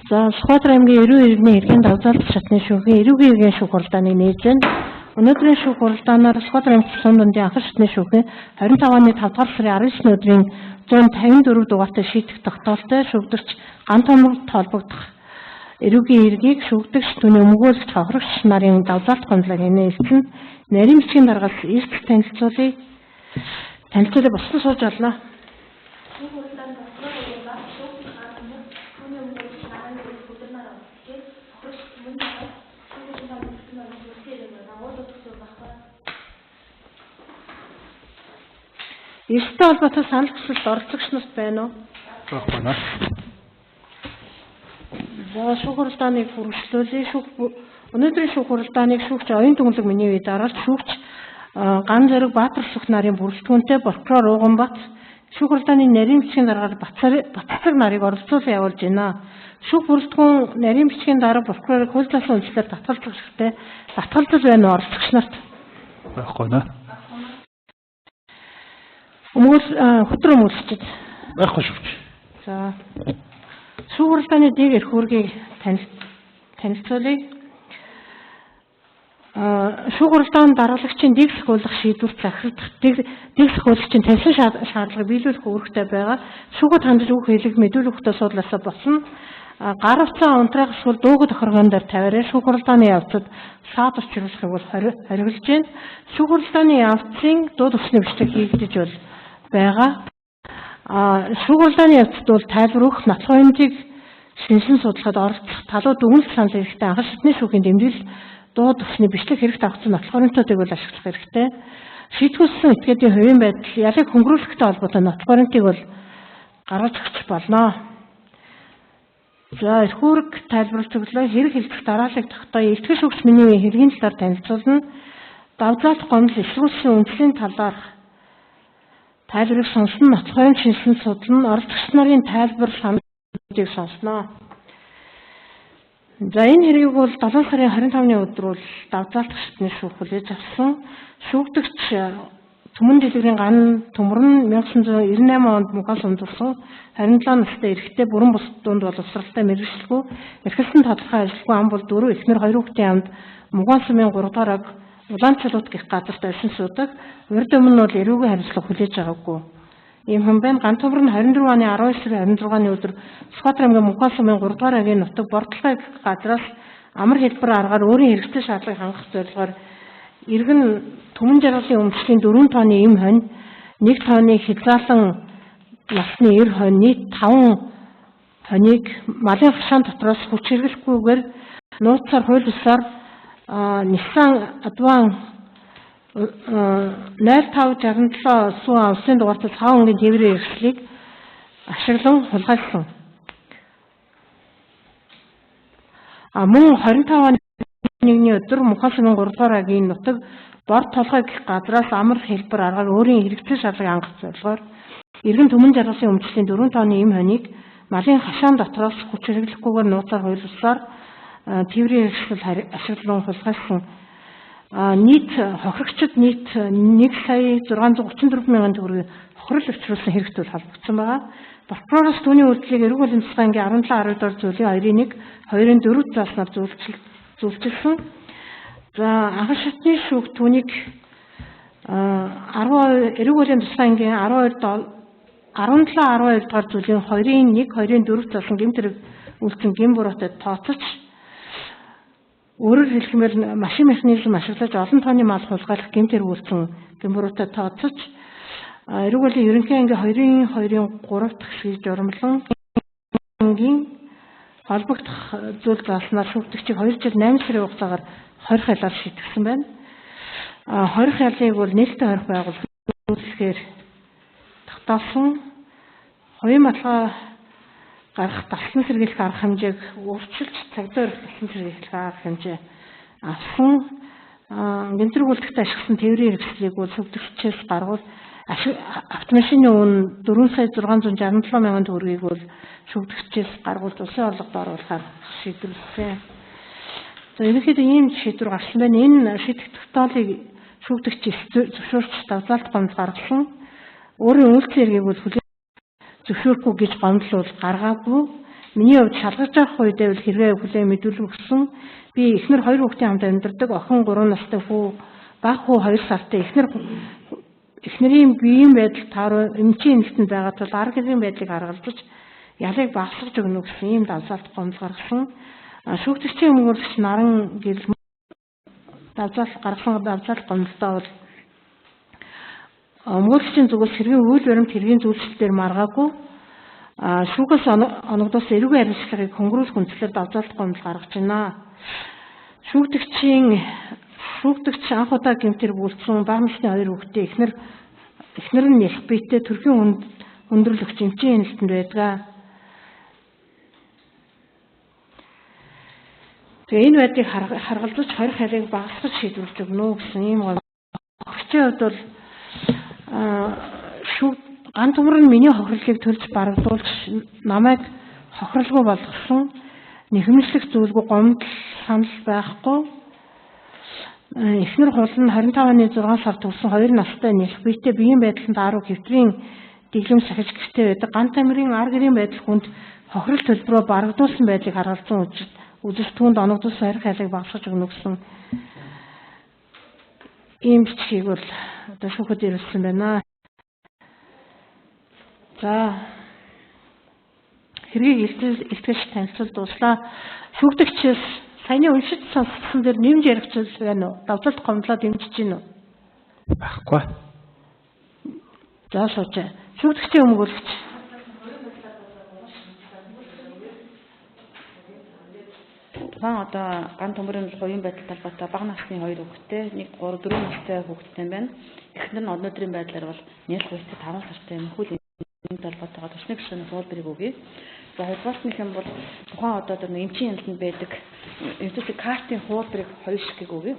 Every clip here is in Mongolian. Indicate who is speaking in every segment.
Speaker 1: За Сүхбаатар аймгийн эрүүл иргэний хэргийн давзалт шатны шүүхийн эрүүгийн иргэн шүүх хуралдааныг нээж байна. Өнөөдрийн шүүх хуралдаанаар Сүхбаатар аймгийн цэцлэн дундын анхан шатны шүүхийн 25 оны 5 дугаар сарын 19 өдрийн 154 дугаартай шийдэх тогтоолтой шүүгдэгч ганц томролт холбогдох эрүүгийн иргийг шүүгдэгч түүний өмгөөлөгч хохирогч нарын давзалт гомдлоо хийнэ. Нарийн бичгийн даргаас эрт танилцуулъя. Танилцуулъя боссон сууж олно. Эрттэй холбоотой санал хүсэлт оролцогч нарт байна уу?
Speaker 2: Байна.
Speaker 1: За шүүх хуралдааныг хүргэжлүүлээ. Өнөөдрийн шүүх хуралдааныг шүүгч оюун төгөлөг миний үе дараалж шүүгч Ган Зориг Баатар Сүх нарын бүрэлдэхүүнтэй прокурор Уганбат шүүх хуралдааны нарийн бичгийн даргаар Баццаг нарыг оролцуулан явуулж байна. Шүүх бүрэлдэхүүн нарийн бичгийн дарга прокурорыг хууль зүйн үндэслэлээр татгалзах хэрэгтэй. Татгалзал байна уу оролцогч нарт?
Speaker 2: Байна.
Speaker 1: Хөтөр өмгөөлөгчд
Speaker 2: Байхгүй шүүгч.
Speaker 1: За шүүх хуралдааны дэг эрх үүргийг танилцуулъя. Шүүх хуралдаанд даргалагчийн дэг сахиулах шийдвэрт захирагдах дэг сахиулагчийн тавьсан шаардлагыг биелүүлэх үүрэгтэй байгаа. Шүүхэд хандаж үг хэлэг мэдүүлэхтэй суудлаасаа болсон гар утсаа унтраах эсвэл дуугад тохиргоон дээр тавиараа шүүх хуралдааны явцад саад учруулахыг бол хориглож байна. Шүүх хуралдааны явцын дууд усны бичлэг хийгдэж байгаа. Шүүх хуралдааны явцад бол тайлбар өгөх, нотлох хэмжээг шинжилэн судлахад оролцох, талууд дүгнэлт санал хэрэгтэй анхан шатны шүүхийн дэмжил дууд усны бичлэг хэрэгт авах нотлох ориентуудыг бол ашиглах хэрэгтэй. Шийтгүүлсэн этгээдийн хувийн байдал ялыг хөнгөрүүлэхтэй холбоотой нотлох ориентыг бол гаргаж өгч болно. За эрх үүрэг тайлбарлаж өглөө хэрэг хэлбэх дарааллыг тогтооё. Итгэж шүүгч миний хэргийн талаар танилцуулна. Давзалт гомдол эсрүүцлийн үндэсний талаарх тайлбарыг сонсно, нотлох ориент шинжилэн судлана, оролцогч нарын тайлбар саналыг сонсно. За энэ хэргийг бол 7 сарын 25-ны өдөр бол давзалт шатны шүүх хүлээж авсан. Шүүгдэгч Түмэн дэлгэрийн ган төмөрн 1998 онд мөнхөөс ундурсан 27 настай эрэгтэй бүрэн бус дунд бол усралтай мэргэжилгүй эрхэлсэн тодорхой ажилгүй ам бол 4 эхнэр 2 хүүхдийн амд Муган сумын 3 дугаар аг Улаанчилууд гэх газарт ойсон суудаг. Урд өмнө бол эрүүгийн хариуцлага хүлээж байгаагүй. Ийм хүн байна. Ган төмөрн 24 оны 12 сарын 26-ны өдөр Сүхбаатар аймгийн Мөнхөн сумын 3 дугаар агийн нутаг Бордлогой гэх газраас амар хэлбэр аргаар өөрийн хэрэгцээ шаардлагыг хангах зорилгоор иргэн Түмэн жаргалын өмчлийн 4 тонны эм хонь, 1 тонны хязгаарлан насны 90 хонь, нийт 5 хоньыг малын хашаан дотроос хүч хэрэглэхгүйгээр нууцаар хууль ёсоор Nissan Advan 0567 суу улсын дугаартай цагаан өнгийн тээврийн хэрэгслийг ашиглан хулгайлсан. Мөн 25 оны 1-ний өдөр Мөнхөн сумын 3 дугаар агийн нутаг Борд толгой гэх газраас амар хэлбэр аргаар өөрийн хэрэгцээ шаардлагыг хангах зорилгоор иргэн Түмэн жаргалын өмчлийн 4 тонны эм хоньыг малын хашаан дотроос хүч хэрэглэхгүйгээр нууцаар хуйлуулсаар тээврийн хэрэгсэл ашиглан хулгайлсан. Нийт хохирогчид нийт 1,634,000 төгрөгийн хохирол учруулсан хэрэгтүүл холбогдсон байгаа. Прокуророос түүний үйлдэлийг эрүүг болон тусгай ангийн 17 12 дугаар зүйлийн 2-ын 4 зааснаар зөвлөжилсөн. За анхан шатны шүүх түүнийг 12 эрүүг болон тусгай ангийн 17 12 дугаар зүйлийн 2-ын 1 2-ын 4 заасан гэмт хэрэг үйлдэл гэм буруутай тооцож өөрөөр хэлбэл машин механизм ашиглаж олон тонны мал хулгайлах гэмт хэрэг үйлдэл гэм буруутай тооцож эрүүг болон ерөнхий ангийн 2-ын 2-ын 3 дахь хэсгийг журамлан ангийн холбогдох зүйл зааснаар шүүгдэгчийг 2 жил 8 сарын хугацаагаар 20 хялаар шийдгэсэн байна. 20 хялыг бол нээлттэй 20 байгууллагаар тогтоосон. Хувийн баталгаа гаргах талсан сэргийлэх арга хэмжээг өөрчилж цагдаа өрөх талсан сэргийлэх арга хэмжээ авсан. Гэмтрэг үйлдэлд ашигласан тээврийн хэрэгслийг бол шүүгдэгчээс гаргуул автомашины үн 4 сая 667 мянган төгрөгийг бол шүүгдэгчээс гаргуулж улсын орлогод оруулахаар шийдвэрлэсэн. За ерөнхийдөө ийм шийдвэр гарсан байна. Энэ шийдэх тогтоолыг шүүгдэгч зөвшөөрч давзалт гомдол гаргасан. Өөрийн үйлдэл хэргийг бол зөвшөөрөхгүй гэж гомдол бол гаргаагүй. миний хувьд шалгаж авах үедээ бол хэрэгээ хүлээн мэдүүлэг өгсөн. Би эхнэр 2 хүүхдийн хамт амьдардаг, охин 3 настай хүү, бага хүү 2 сартай. Эхнэрийн биеийн байдал тааруу эмчийн нэлтэнд байгаа тул арга гэрийн байдлыг харгалзаж ялыг багасгаж өгнө гэсэн ийм давсаалт гомдол гаргасан. Шүүгдэгчийн өмгөөлөгч наран гэрэл гаргасан давсаалт гомдолтой бол өмгөөлөгчийн зүгээс хэргийн үйл баримт хэргийн зүйлсэлтээр маргаагүй шүүгээс оногдуулсан эрүүгийн хариуцлагыг хөнгөрүүлэх үндслээр давсаалт гомдол гаргаж байна. Шүүгдэгч анх удаа гэмтэр бүрдсэн бага насны 2 хүүхдээ эхнэр нь нэх биетэй төрхийн өндөрлөгч эмчийн нэлтэнд байдаг. Тэгээ энэ байдлыг харгалзаж хорих хайлыг багасгаж шийдвэрлэж өгнө гэсэн ийм хохирчийн хувьд бол ган төмөр нь миний хохирлыг төлж барагдуулж намайг хохирлгүй болгосон нэхэмжлэх зүйлгүй гомдол санал байхгүй. Эхнэр хул нь 25 оны 6 сард төрсэн 2 настай нэх биетэй биеийн байдланд аруу хэвтрийн дэглэм сахиж гэртээ байдаг. Ган тамирын ар гэрийн байдал хүнд хохирол төлбөрөөр барагдуулсан байдлыг харгалзан үзэж түүнд оногдуулсан хорих хайлыг багасгаж өгнө гэсэн ийм бичгийг бол одоо шүүхэд ирүүлсэн байна. За хэргийг илтгэж танилцуулж дуслаа. Шүүгдэгчээс саяны уншиж сонссон дээр нэмж ярих зүйл байна уу? Давталт гомдлоо дэмжиж гин үү?
Speaker 2: Байхгүй.
Speaker 1: За сууч. Шүүгдэгчийн өмгөөлөгч.
Speaker 3: Тухайн одоо ган төмөрийн хувийн байдал талбайтай бага насны 2 хүүхэдтэй, нэг 3 4 настай хүүхэдтэй байна. Эхнэр нь өнөөдрийн байдлаар бол нийлх үстэй 5 сартай мөхөл энэ талбайтайгаа төсний гишүүний суулбарыг өгье. За хоёрдугаарт нь бол тухайн одоо эмчийн нэлтэнд байдаг эмчийн картын хуулбарыг 2 шигийг өгье.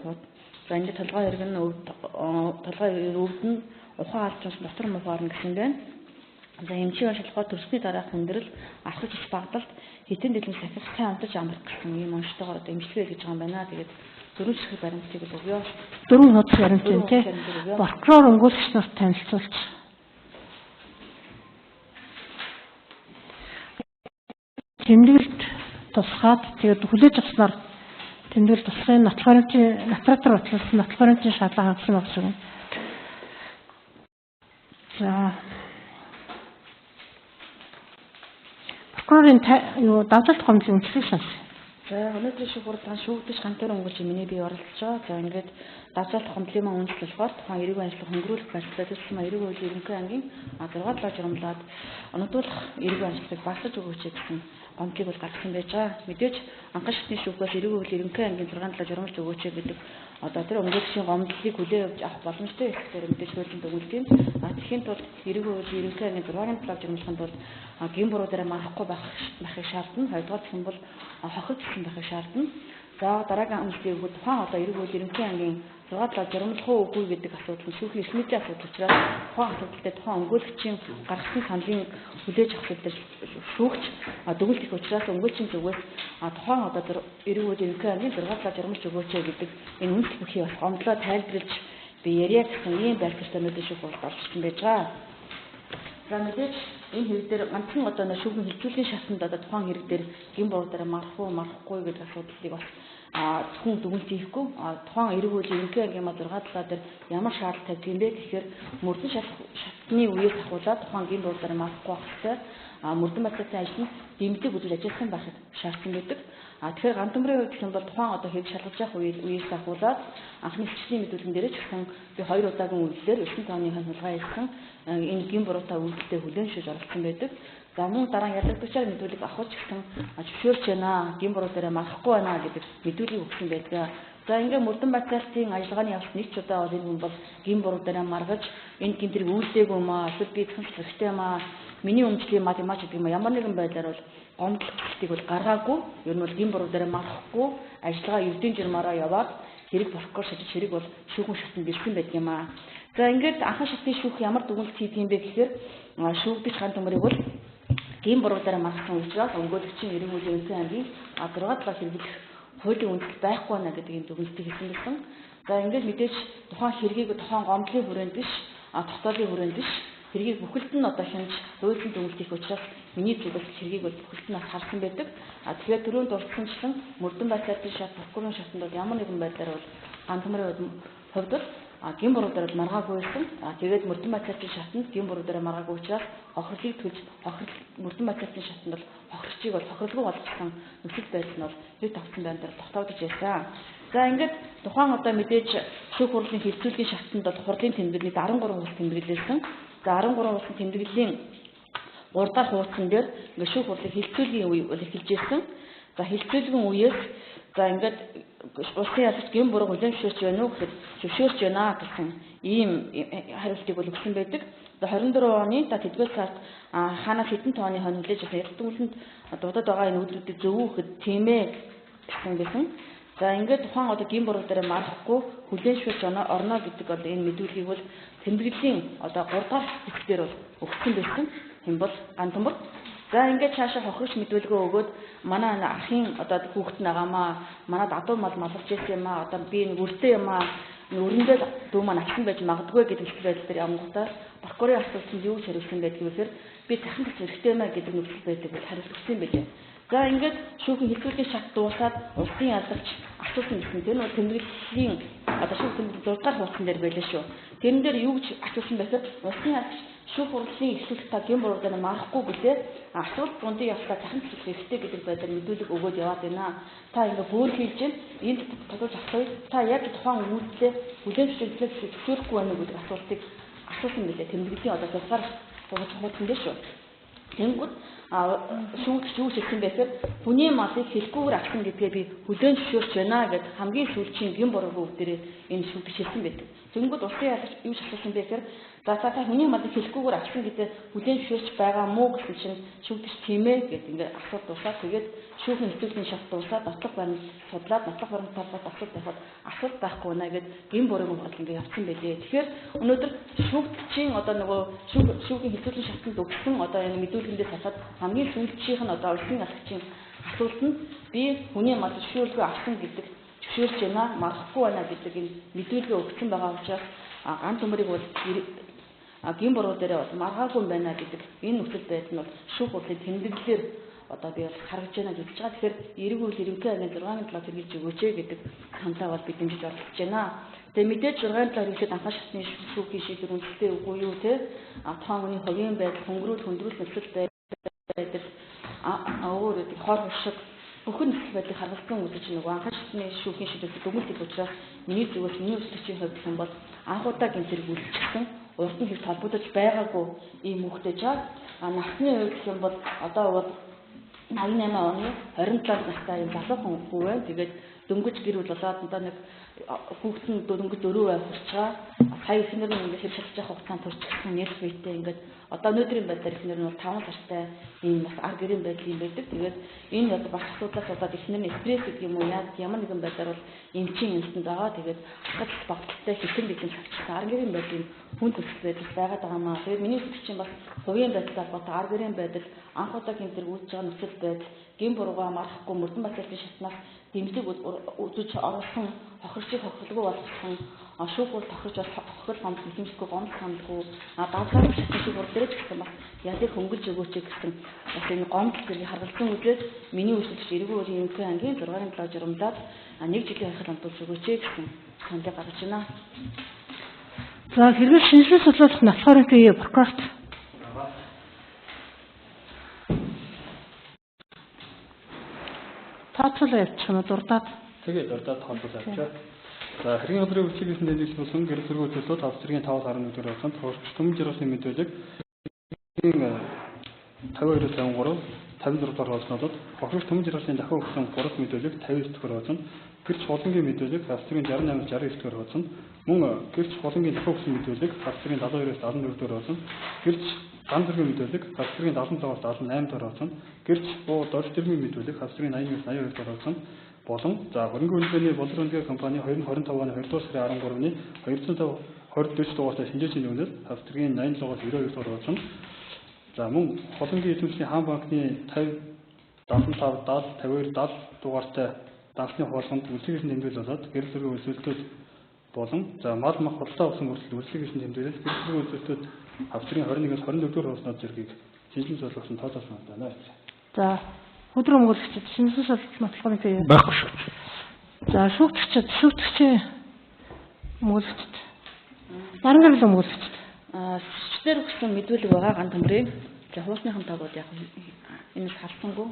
Speaker 3: За энэ толгой хэрэг нь өвд нь ухаан алчаас дотор муугаар нь гэсэн байна. За эмчийн шалгуур төрсний дараах хүндрэл, асууж ич багталт, хитэн дэлгэм сахих цай амтаж амрах гэсэн ийм онцлогоор одоо эмчилгээ гэж байгаа юм байна. Тэгээд 4 ширхэг баримтыг өгье.
Speaker 1: 4 хуудас баримт юм тий. Прокурор өмгөөлөгч нарт танилцуулж. Тэмдэглэлд тусгаад тэгээд хүлээж авснаар тэмдэглэл туслахын нотлоратор батлуулсан нотлоратын шалгаа хангасан багш юм. За прокурорын давталт гомдлын үндэслэл сонс.
Speaker 3: За өнөөдрийн шүүхурдлага шүүгдэж гантөр өнгөлж миний бие оролцож байгаа. За ингээд давталт гомдлын маань үндэслэл болохоор тухайн эрүүгийн ажлыг хөнгөрүүлэх баримттай төсөл эрүүгийн хуулийн ерөнхий ангийн 6 лоо журамлаад оногдуулах эрүүгийн ажлыг багасгаж өгөөч гэсэн гомдлыг бол гаргасан байж байгаа. Мэдээж анхан шатны шүүхээс эрүүгийн хуулийн ерөнхий ангийн 6 лоо журамлж өгөөч гэдэг одоо тэр өмгөөлөгчийн гомдлыг хүлээн авах боломжтой их дээр мэдээж хуулийн дүгнэлтийн тэгэхээр тул эрүүгийн хуулийн ерөнхий ангийн 6 лоо журамлахын тулд гин буруудаараа марахгүй байхыг шаардна. Хоёрдугаар гэх юм бол хохиж гэсэн байхыг шаардна. За дараагийн үндэслэл өгөх тухайн одоо эрүүгийн хуулийн ерөнхий ангийн 6 лоо журамлах уу үгүй гэдэг асуудал нь шүүхийн эрхмэдийн асуудал учраас тухайн асуудалтай тухайн өмгөөлөгчийн гаргасан саналын хүлээж авах зүйл шүүгч дүгнэлт их учраас өмгөөлөгчийн зүгээс тухайн одоо эрүүгийн хуулийн ерөнхий ангийн 6 лоо журамлж өгөөч гэдэг энэ үндэслэл бүхий бас гомдлоо тайлбарлаж би яриа гэсэн ийм байдлаар өнөөдөр шүүх бол орчсон байж байгаа. За мэдээж энэ хэрэг дээр ганцхан одоо шүүхийн хилжүүлгийн шатанд одоо тухайн хэрэг дээр гин буруудаараа марахгүй гэдэг асуудлыг бас зөвхөн дүгнэлт хийхгүй тухайн эрүүгийн хуулийн ерөнхий ангийн 6 талаа дээр ямар шаардлага тавьдаг юм бэ гэхээр мөрдөн шатны үеэс ахуулаад тухайн гин буруудаараа марахгүй байх хэрэгтэй мөрдөн батлалын ажил нь дэмжлэг үзүүлж ажилласан байхад шаардсан байдаг. Тэгэхээр ган төмрийн хувьд гэх юм бол тухайн одоо хэрэг шалгаж явах үеэс ахуулаад анхны хичээлийн мэдүүлгэн дээр ч гэсэн би 2 удаагийн үйлдэлээр 9 тооны хангалттай хэлсэн энэ гин буруутай үйлдэлтэй хүлээн зөвшөөрж оролцсон байдаг. За мөн дараа нь ялагдагчаар мэдүүлэг авах ч гэсэн зөвшөөрч байна, гин буруу дээр марахгүй байна гэдэг мэдүүлгийг өгсөн байдаг. За ингээ мөрдөн батлалтын ажиллагааны явц нэг ч удаа бол энэ хүн бол гин буруу дээр маргаж энэ гинтрийг үйлдээгүй маа, эсвэл би зөвхөн хэрэгтэй маа, миний өмчлийн математик гэдэг юм ямар нэгэн байдлаар бол гомдлолтыг бол гаргаагүй. Ер нь бол гин буруу дээр марахгүй ажиллагаа ердийн журмаараа яваад хэрэг прокурор шажиж хэрэг бол шүүхэн шатнд ирсэн байдаг юм аа. За ингээд анхан шатны шүүх ямар дүгнэлт хийдэг юм бэ гэхээр шүүгдэж ган төмөрийг бол гин буруу дээр маргасан учраас өмгөөлөгчийн эрүүгийн хуулийн ерөнхий ангийн 6 талаар хэрэглэх хуулийн үндэслэл байхгүй байна гэдэг юм дүгнэлтийг хийсэн байсан. За ингээд мэдээж тухайн хэргийг тухайн гомдлын хүрээнд биш, дотоодын хүрээнд биш хэргийг бүхэлд нь одоо хянж зөөлөн дүнэлтэх учраас миний зүгээс хэргийг бол бүхэлд нь харсан байдаг. Тэгэхээр түрүүнд дурдсанчлан мөрдөн байцаалтын шат, прокурорын шатанд бол ямар нэгэн байдлаар бол ганцмарын хувьд бол гин буруу дээр маргаагүй байсан. Тэгээд мөрдөн байцаалтын шатанд гин буруу дээр маргаагүй учраас хохирлыг төлж мөрдөн байцаалтын шатанд бол хохирчийг бол хохирлгүй болгосон нөхцөл байдал нь бол хэд тавцсан байна дээр тогтоогдож байсан. За ингээд тухайн одоо мэдээж шүүх хурлын хилцүүлгийн шатанд бол хурлын тэмдэглэлийг 13 улс тэмдэглэсэн. За 13 улсын тэмдэглэлийн 3 дахь хуудсан дээр ингээд шүүх хурлын хилцүүлгийн үе бол эхэлж ирсэн. За хилцүүлгийн үеэс за ингээд улсын ядарч гин буруу хүлээн зөвшөөрч байна уу гэхэд зөвшөөрч байна гэсэн ийм хариултыг бол өгсөн байдаг. За 24 оны тэдгээр сард хаанаас хэдэн тооны хонь хүлээж авсан ялтгууланд дуудаад байгаа энэ үйлдэлүүдийг зөв үү гэхэд тийм ээ гэсэн байсан. За ингээд тухайн одоо гин буруу дээр марахгүй хүлээн зөвшөөрч орно гэдэг бол энэ мэдүүлгийг бол тэмдэглэлийн одоо 3 дахь хэсгээр бол өгсөн байсан. Энэ бол ганцхан. За ингээд цаашаа хохирч мэдүүлгөө өгөөд манай ахын одоо хүүхэд нагаамаа манад адуу мал малж ирсэн юм аа одоо би нэг үртэй юм аа өрөндөө дүү маань авсан байж магадгүй гэдэг нөхцөл байдал дээр ямгуудаар прокурорын асуултанд юу ч хариулсан байдаг гэхээр би дахин ч хэрэгтэй юм аа гэдэг нөхцөл байдлыг хариулт өгсөн байлээ. За ингээд шүүхийн хилцүүлгийн шат дуусаад улсын ядарч асуусан гэсэн тэр нь тэмдэглэлийн одоо шүүх тэмдэглэлийн 6 дахь хуудсан дээр байлаа шүү. Тэрэн дээр юу гэж асуусан байхад улсын ядарч шүүх хурлын эхлүүлэх та гин буруу дээр марахгүй билээ. Асуулт дундын явцдаа дахин хэлэх хэрэгтэй гэдэг байдлаар мэдүүлэг өгөөд яваад байна. Та ингээ бүр хийж энд тодорхойлж авах та яг тухайн үйлдэлээ хүлээн зөвшөөрөхгүй байна уу гэдэг асуултыг асуусан билээ. Тэмдэглэлийн одоо 6 дахь хуудсан дээр шүү. Тэнгүүд шүүгч юу хэлсэн бэ гэхээр хүний малыг хэлэхгүйгээр авсан гэдгээ би хүлээн зөвшөөрч байна гэд хамгийн сүүлчийн гин буруу үг дээр энэ шүүгч хэлсэн байдаг. Тэнгүүд улсын ядарч юу асуусан бэ гэхээр за та хүний малыг хэлэхгүйгээр авсан гэдээ хүлээн зөвшөөрч байгаа мó гэсэн чинь шүүгч тийм ээ гэд ингээд асуулт дуусаад тэгээд шүүхийн хилцүүлгийн шат дуусаад нотлох баримт судлаад нотлох баримт талбайд асуулт байхад асуулт байхгүй байна гэд гин буруу үг ингээд явсан байлээ. Тэгэхээр өнөөдөр шүүгчийн одоо нөгөө шүүхийн хилцүүлгийн шатанд өгсөн одоо энэ мэдүүлгэндээ салахад хамгийн сүүлчийнх нь одоо улсын ялагчийн асуулт нь би хүний мал зөвшөөрөлгүй авсан гэдэг зөвшөөрч байна марахгүй байна гэдэг энэ мэдүүлгээ өгсөн байгаа учраас ганц өмөрийг бол гин буруу дээр бол маргаагүй байна гэдэг энэ нөхцөл байдал нь бол шүүх хурлын тэмдэглэлээр одоо би бол харагдж байна гэж байгаа. Тэгэхээр эрэг үйл ерөнхий аймгийн 6-7 хэрэгжилж өгөөч гэдэг саналаа бол бид дэмжиж оролцож байна. Тэгээ мэдээж 6-7 хэрэглээд анхаа шатны шүүхийн шийдвэр үндэстэй үгүй юу те тухайн хүний хувийн байдал хөндрүүл нөхцөл байдал өөр үгүй хор хуршиг бүхэн нөхцөл байдлыг харгалзан үзэж нөгөө анхаа шатны шүүхийн шийдвэрт дүгнэлт учраас миний зүгээс миний өсөлтийн хувьд юм бол анхудаа гэмтэрэг үйлчлсэн урд нь их толбогдож байгаагүй ийм хүүхдэж байгаа. Насны хувьд гэх юм бол одоо бол 88 оны 27 настай юм залуу хүн байна. Тэгээд дөнгөж гэр бүл болоод одоо нэг хүүхэд нь дөнгөж 4 бай хүрч байгаа. Сая ихнэр нь ингээд хэрэг шалж явах хугацаанд төрчихсөн нэрх бийтэй ингээд одоо өнөөдрийн байдлаар ихнэр нь бол 5 сартай ийм бас ар гэрийн байдал юм байдаг. Тэгээд энэ одоо бас асуудлаас болоод ихнэр нь стресс гэдэг юм уу ямар нэгэн байдлаар бол эмчийн юмсанд байгаа. Тэгээд хатгал багталтай хэвхэн гэдэг шалтгаан ар гэрийн байдлын хүн төсөл байдал байгаад байгаа маа. Тэгээд миний зүгт чинь бас хувийн байдлаар бот ар гэрийн байдал анх удаа гэмтэр үүсэж байгаа нөхцөл байдал гин буруугаа марахгүй мөрдөн бацаалтын шатнаас дэмжлэг үзэж оруулсан хохирчийг хохирлгүй болгосон шүүх хурл тохирч бас хохирол хомд хэмжихгүй гомд хандгүй давлаа шатны шүүх хурл дээрч гэсэн бас языг хөнгөлж өгөөч гэсэн бас энэ гомд зэргийг харгалзан үзээд миний үйлчлэгч эргүү үеийн ерөнхий ангийн 6-7 журамдаад 1 жилийн хахад хамтуулж өгөөч гэсэн саналыг гаргаж байна.
Speaker 1: За хэрвээ шинжилгээ судлах Нафхарын прокурорт тооцоолоо явуучих нь дурдаад
Speaker 2: тэгээд дурдаад тооцоолоо авчаа. За хэргийн өдрийн үйлчлэгийн дэвшил болон гэр зэрэг төлөвлөлт 5 зэргийн 5.1 дээр болсон тохиолдсон төмөн жиргасны мэдээлэл 52-53 56 дугаар болсноор хохирогч төмөн жиргасны дахин өгсөн 3 мэдээлэл 59 дугаар болсон. Гэрч хулангийн мэдээлэл австрийн 68-69 дугаар болсон. Мөн гэрч хулангийн дахин өгсөн мэдээлэл австрийн 72-74 дугаар болсон. Гэрч ган зэргийн мэдээлэл австрийн 77-78 дугаар болсон. Гэрч дорж тэрмийн мэдээлэл австрийн 81-82 дугаар болсон. Болон за хөрөнгө үйлдвэрийн болор үндэсний компани 2025 оны 2 дугаар сарын 13-ны 220 дугаартай шинжилгээний үнэс австрийн 87-92 дугаар болсон. За мөн холонгийн эзэмшлийн хаан банкны 50-75-52 дугаартай данхны хуулганд үйлчлэгч тэмдэглэл болоод гэр зэрэг үйлчлэлтүүд болон за мал мах худалдаа авсан хүртэл үйлчлэгч тэмдэглэл гэр зэрэг үйлчлэлтүүд австрийн 21-ээс 24 хууснууд зэргийг шинжилж болгосон тооцоолсон байна.
Speaker 1: За хөдөр өмгөөлөгчд шинжилж нотлохын тийм
Speaker 2: Байхгүй шүү.
Speaker 1: за шүүгтгчийн өмгөөлөгчд наран гэрэл өмгөөлөгчд
Speaker 3: Сэжлэр өгсөн мэдүүлэг байгаа ганц төмрийн. За хуусныхан тоогод яг энэс харсангүй.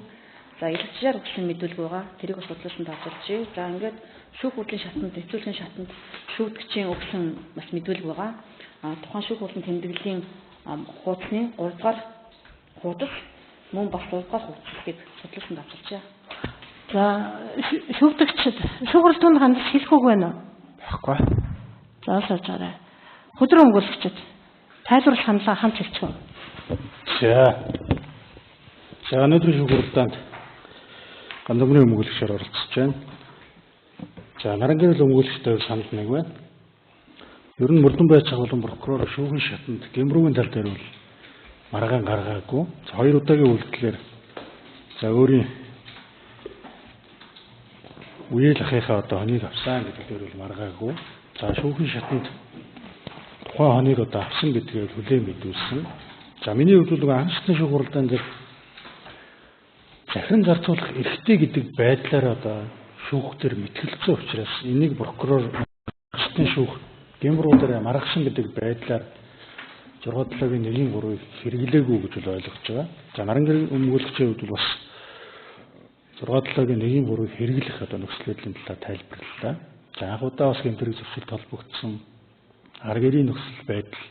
Speaker 3: За илэрчээр өгсөн мэдүүлэг байгаа. Тэрийг бас судлуулсан тооцоолчихъя. За ингээд шүүх хурлын шатанд, нэвтрүүлгийн шатанд шүүгтгчийн өгсөн бас мэдүүлэг байгаа. Тухайн шүүх хурлын тэмдэглэлийн хуудасны 3 дугаар хуудас мөн бас 2 дугаар хуудасыг судлуулсан тооцоолчихъя.
Speaker 1: за шүүгтгчд шүүх хурл түнд хандаж хэлэх үг байна уу?
Speaker 2: Байхгүй.
Speaker 1: За саржаарай. Хөдөр өмгөөлөгчд тайлбарлах хандлага хамт хэлчихв.
Speaker 4: За өнөөдрийн шүүх хурлаанд ганц төмрийн өмгөөлөгчөөр оролцож байна. За наран гэрэл өмгөөлөгчтэй санал нэг байна. Ер нь мөрдөн байж болон прокурор шүүхийн шатанд гэмрүүгийн тал дээр бол маргаан гаргаагүй. За 2 удаагийн үйлдэлээр за өөрийн үеэл ахыхаа одоо хоныг авсан гэдгээр бол маргаагүй. За шүүхийн шатанд тухайн хоныг одоо авсан гэдгээр хүлээн мэдүүлсэн. За миний хувьд бол анхны шүүх хурлаан дээр захиран зарцуулах эрхтэй гэдэг байдлаар одоо шүүх дээр мэтгэлцсэн учраас энийг прокурор анхны шүүх гэмрүүдээр маргасан гэдэг байдлаар 6-7-гийн 1-3-ыг хэрэглээгүй гэж ойлгож байгаа. За наран гэрэл өмгөөлөгчийн хувьд бас 6-7-гийн 1-3-ыг хэрэглэх одоо нөхцөл байдлын талаар тайлбарлалаа. За анх удаа бас гэмтрийг зөвшөлт холбогдсон арга гэрийн нөхцөл байдал.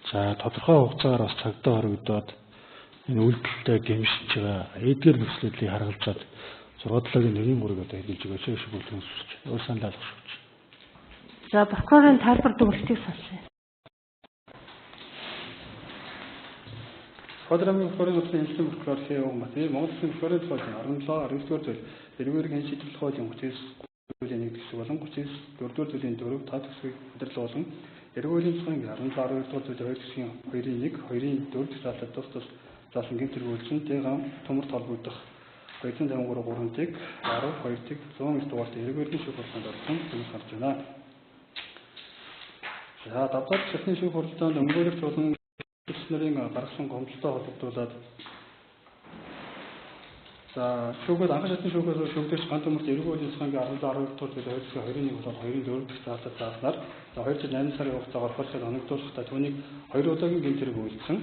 Speaker 4: За тодорхой хугацаагаар бас цагдаа хоригдоод энэ үйлдэлтэй гэмшиж байгаа эдгээр нөхцөл байдлыг харгалзаад 6-7-гийн 1-3-ыг одоо хэрэгжилж байгаа шиг бүлгэн сүсч. Өөр санал алгах шүү.
Speaker 1: За прокурорын тайлбар дүгнэлтийг сонсъё.
Speaker 2: Хотрамын прокурорын хурлын хэлсэн прокурор Хэвэн Матвей Монгол Улсын прокурорын хуулийн 17 19-р зүйл эргүүрийн шийдвэрлэх хуулийн 39-ийн 1 хэсэг болон 34-р зүйлийн 4 тав хэсгийг удирдлагуулсан эргүүрийн цэгийн 17 12-р зүйлийн 2 хэсгийн 2-ийн 1 2-ийн 4 талаар тус тус заасан гэмтэр үйлчилсэн дээгам төмөр толгойдох 253 3-ыг 12-ыг 109 дугаарт эргүүрийн шүүх хурлаанд орсон зүйл гарч байна. За давтар шатны шүүх хурлаанд өмгөөлөгч болон нарын гаргасан гомдолтой холбогдуулаад за шүүхэд анх шатны шүүхээс шүүгдэж ганц төмөрт эргүүрийн цэгийн 17 12 дугаар зүйл 2-ийн 1 болоод 2-ийн 4 дахь заалтад зааснаар за 208 сарын хугацаагаар хөлсөд оногдуулахдаа түүнийг 2 удаагийн гэмтэрэг үйлдсэн.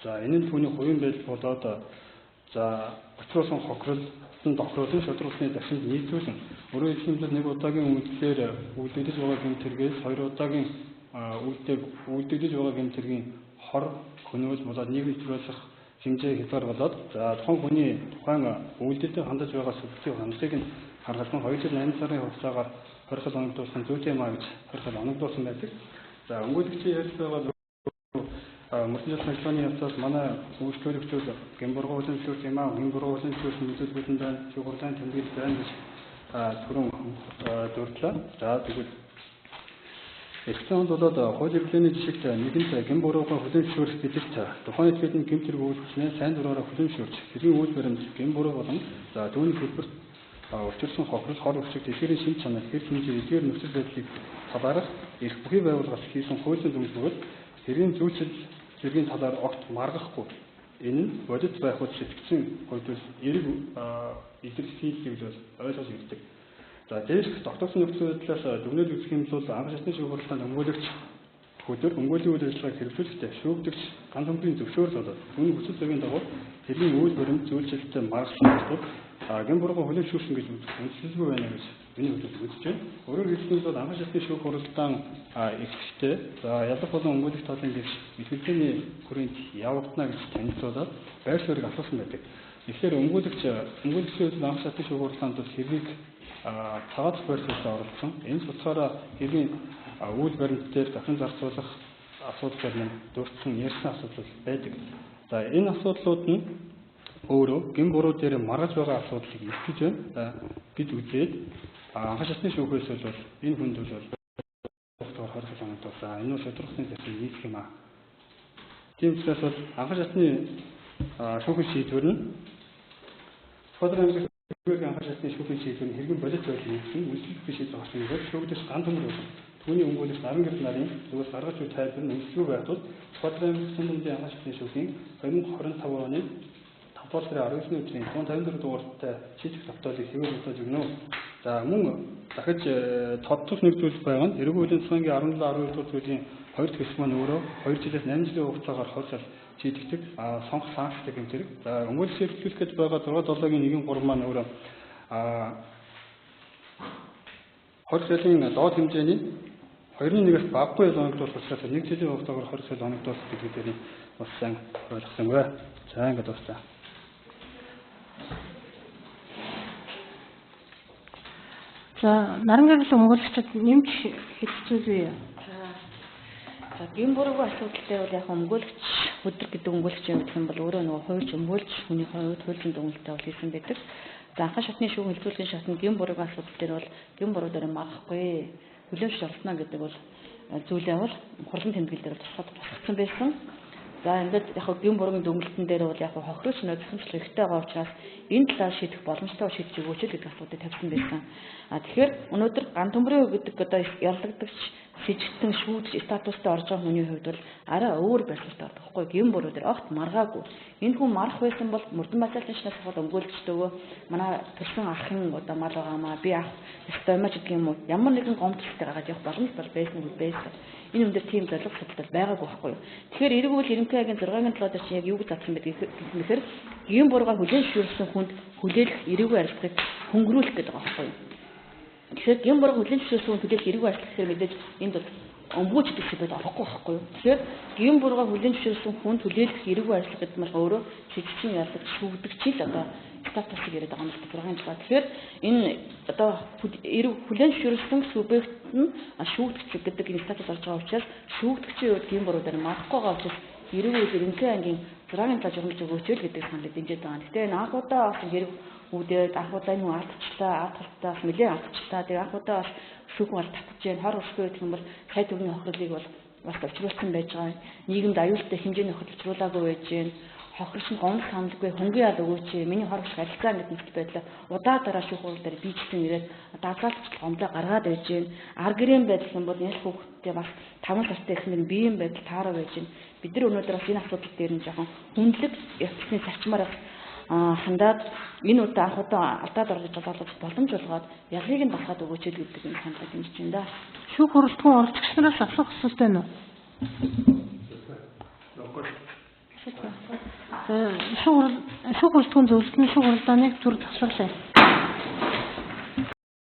Speaker 2: За энэ нь түүний хувийн байдал болоод за очруулсан хохирлын тохируулсан шударгасны дахинд нийцүүлсэн. Өөрөөр хэлбэл 1 удаагийн үйлдэлээр үйлдэгдэж байгаа гэмтэргээс 2 удаагийн үйлдэгдэж байгаа гэмтэргийн хор хөнөөл болоод нийгмийн төлөөлөх хэмжээ хязгаар болоод за тухайн хүний тухайн үйлдэлтэй хандаж байгаа сүлжээ хандлагыг нь харгалзан 208 сарын хугацаагаар хорхол оногдуулсан зүйтэй маа гэж хорхол оногдуулсан байдаг. За өмгөөлөгчийн ярьж байгаа мөрдөн санкцияны явцаас манай үйлчлүүлэгчид гэмбургуулын төлөөлөх юм аа гэмбургуулын төлөөлөх мэдээлгүүдэн байна шүүх хурлын тэмдэглэл байна гэж түрүүн дурдлаа. За тэгвэл Экспонент болоод хууль эрхлээний жишгт нэгэнт гэмбуруугаа хүлээн зөвшөөрөх гэдэгт тухайн этгээдийн гэмтэрэг үйлчлэнээ сайн дураараа хүлээн зөвшөөрч хэргийн үйл баримт гэмбуруу болон за түүний хэлбэрт учирсан хохирол хор өсөж дэлгэрийн шин чанар хэр хэмжээ эдгээр нөхцөл байдлыг талаарх эрх бүхий байгууллагаас хийсэн хуулийн зөвлөгөөр хэргийн зүйчил зэргийн талаар огт маргахгүй. Энэ нь бодит байх үед сэтгцэн хувьд эрг илэрхийлэх гэж ойлгож ирдэг. За дээрх тогтоосон нөхцөл байдлаас дүгнэлт үзэх юм бол анх шатны шүүх хурлаанд өмгөөлөгч хөдөр өмгөөлийн үйл ажиллагааг хэрэгжүүлэхдээ шүүгдэгч ганц төмрийн зөвшөөрөл болоод түүний хүсэл зоригийн дагуу тэргийн үйл баримт зөвлөлтөд маргасан тул гэмбургоо хүлээн зөвшөөрсөн гэж үнэлэлгүй байна гэж миний хувьд үзэж байна. Өөрөөр хэлбэл анх шатны шүүх хурлаан ихтэй за ялах болон өмгөөлөгч талын гэж мэтгэлцээний хүрээнд явагдана гэж танилцуулаад байр суурийг асуусан байдаг. Тэгэхээр өмгөөлөгчийн анх шатны шүүх хурлаанд хэргийг цагаат байр суурьд оролцсон. Энэ судалгаараа хэргийн үйл баримт дээр дахин зарцуулах асуудал нь дурдсан ярьсан асуудал байдаг. За энэ асуудлууд нь өөрөө гэмбуруу дээр маргаж байгаа асуудлыг илтгэж байна гэж үзээд анх шатны шүүхээс бол энэ хүнд бол доктор хорхол санагдав. За энэ нь шударгасны захин нийцэх юм аа. Тийм учраас бол анх шатны шүүхийн шийдвэр нь анх шатны шүүхийн шийдвэр нь хэргийн бодит байдлыг нийцсэн үйлчлэх шийдвэр гарсан бол шүүгдэж ганц төмөр болно. Түүний өмгөөлөгч наран гэрэл нарын зүгээс гаргаж буй тайлбар нь нэмэлтгүй байх тул Скотланд Синдэмдийн анхаарал шатны шүүхийн 2025 оны 5 сарын 19-ний өдрийн 154 дугаартай шийдвэр тогтоолыг хэвээр удаж өгнө. За мөн дахиж тодтол нэг зүйл байгаа нь эрүүл мэндийн цэцгийн 17-12 дугаар зүйлийн 2 дахь хэсэг маань өөрөө 2 жилээс 8 жилийн хугацаагаар хоригдол шийдэгдэг сонгох санкцтай гэмтэрэг. За өмгөөлөгч хэрэглүүлэх гэж байгаа 6-7-гийн 1-3 маань өөрөө хоригдлын доод хэмжээний 2-1-ээс багагүй оногдуулах учраас 1 жилийн хугацаагаар хоригдол оногдуулах гэдгийг бас сайн ойлгосон бай. За ингээд дуусна.
Speaker 1: За наран гэрэл өмгөөлөгчд нэмж хэлцүүлээ.
Speaker 3: За гин буруугүй асуудалтай бол яг өмгөөлөгч өдөр гэдэг өмгөөлөгч юм гэх юм бол өөрөө нөгөө хуульч өмгөөлж хүний хувьд хуулийн дүгнэлттэй бол хийсэн байдаг. За анхаа шатны шүүхийн хэлцүүлгийн шатны гин буруугүй асуудал дээр бол гин буруу дээр марахгүй хүлэмж оролцоно гэдэг бол зүйлээ бол хурлын тэмдэглэл дээр тусгацсан байсан. За ингээд яг гин буруугийн дүгнэлтэн дээр бол яг хохирооч нөхцөл хэрэгтэй байгаа учраас энэ талаар шийдэх боломжтой шийдэж өгөөч гэдэг асуудыг тавьсан байсан. Тэгэхээр өнөөдөр ган төмрийн гэдэг одоо ярагдагч сэжигтэн шүүдж статустай орж байгаа хүний хувьд бол арай өөр байдлаар байхгүй гин буруу дээр огт маргаагүй. Энэ хүн марах байсан бол мөрдөн бацаалын шинээс хол өмгөөлөгчдөө манай төрсөн ахын одоо мал байгаамаа би ах стомаж гэх юм уу ямар нэгэн гомдолтой гаргаж явах боломж бол байсан үгүй байсан. Энэ өндөр тийм зорилго судалтай байгаагүй байхгүй юу. Тэгэхээр эргүүл ерөнхийдөө 6-гийн 7 дээр чинь яг юу гэж задсан байдаг гэхээр гин буруугаар хүлээн зөвшөөрсөн хүнд хүлээлгэх эрүүгүй арилгахыг хөнгөрүүлэх гэдэг байгаа байхгүй юу. Тэгэхээр гин буруу хүлээн зөвшөөрсөн хүнд хүлээлгэх эрүүгүй арилгах гэхээр мэдээж энд бол өмгөөч гэдэг зүйл орохгүй байхгүй юу. Тэгэхээр гин буруугаар хүлээн зөвшөөрсөн хүнд хүлээлгэх эрүүгүй арилгах гэдэг нь өөрөө шийдвэрийн ялгаж шүүгдэгч л одоо статусыг яриад байгаа юм л 6-гийн 7. Тэгэхээр энэ одоо хүлээн зөвшөөрсөн субъект нь шүүгдэгч гэдэг энэ статус орж байгаа учраас шүүгдэгчийн үед гин буруу дээр марахгүй байгаа учраас эрүүл ерөнхий ангийн 6-гийн 7 журмалж өгөөч л гэдэг саналыг дэмжиж байгаа. Гэхдээ энэ анх удаа бас хэрэг үүдээд анх удаа энэ алдчихлаа, алдталтаас нэлээд алдчихлаа. Тэгээ анх удаа бас шүүхэн бол татж जैन хор урсгүй гэх юм бол сая төгний хохирлыг бол бас авчруулсан байж байгаа. Нийгэмд аюултай хэмжээний хохирлуулаагүй байж जैन хохирч нь гомдол хамдаггүй хөнгөн ял өгөөч миний хор урсг харилцаа гэдэг мэт байдлаа удаа дараа шүүх хууль дээр бичлэн ирээд дагалдч гомдлоо гаргаад байж जैन ар гэрэн байдал юм бол энэ хүүхдтэй бас 5 сартай ихнэр биеийн байдал таараа байж जैन бид нар өнөөдөр бас энэ асуудал дээр нь жоохон хүндлэг явцны зарчмаар хандаад энэ удаа анх удаа алдаад орж боловч боломж олгоод ялгийг нь батгаад өгөөч гэдэг энэ хандлага дэмжиж байна да.
Speaker 1: Шүүх хуралдхан оролцогч нараас асуух хэрэгтэй нь. Шүүх хуралдхан зөвлөлтний шүүх хуралдааныг зүрх засварлаа.